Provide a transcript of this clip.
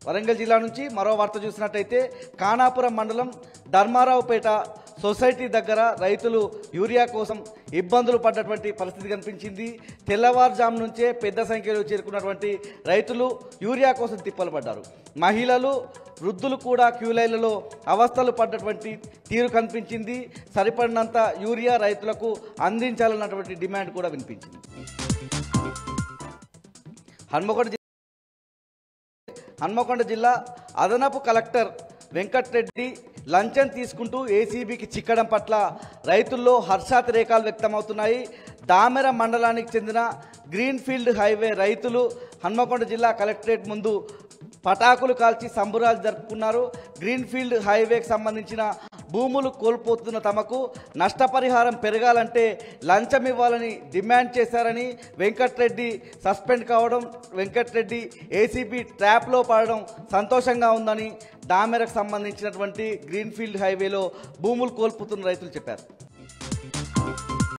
వరంగల్ జిల్లా నుంచి మరో వార్త చూసినట్టయితే ఖానాపురం మండలం ధర్మారావుపేట సొసైటీ దగ్గర రైతులు యూరియా కోసం ఇబ్బందులు పడ్డటువంటి పరిస్థితి కనిపించింది. తెల్లవారుజాము నుంచే పెద్ద సంఖ్యలో చేరుకున్నటువంటి రైతులు యూరియా కోసం తిప్పలు పడ్డారు. మహిళలు వృద్ధులు కూడా క్యూ లైన్లలో అవస్థలు పడ్డటువంటి తీరు కనిపించింది. సరిపడినంత యూరియా రైతులకు అందించాలన్నటువంటి డిమాండ్ కూడా వినిపించింది. హన్మకొండ జిల్లా అదనపు కలెక్టర్ వెంకట్రెడ్డి లంచం తీసుకుంటూ ఏసీబీకి చిక్కడం పట్ల రైతుల్లో హర్షాతిరేకాలు వ్యక్తమవుతున్నాయి. దామెర మండలానికి చెందిన గ్రీన్ఫీల్డ్ హైవే రైతులు హన్మకొండ జిల్లా కలెక్టరేట్ ముందు పటాకులు కాల్చి సంబురాలు జరుపుకున్నారు. గ్రీన్ఫీల్డ్ హైవేకి సంబంధించిన భూములు కోల్పోతున్న తమకు నష్టపరిహారం పెరగాలంటే లంచం ఇవ్వాలని డిమాండ్ చేశారని, వెంకట్రెడ్డి సస్పెండ్ కావడం, వెంకట్రెడ్డి ఏసీబీ ట్రాప్లో పడడం సంతోషంగా ఉందని దామెరకు సంబంధించినటువంటి గ్రీన్ఫీల్డ్ హైవేలో భూములు కోల్పోతున్న రైతులు చెప్పారు.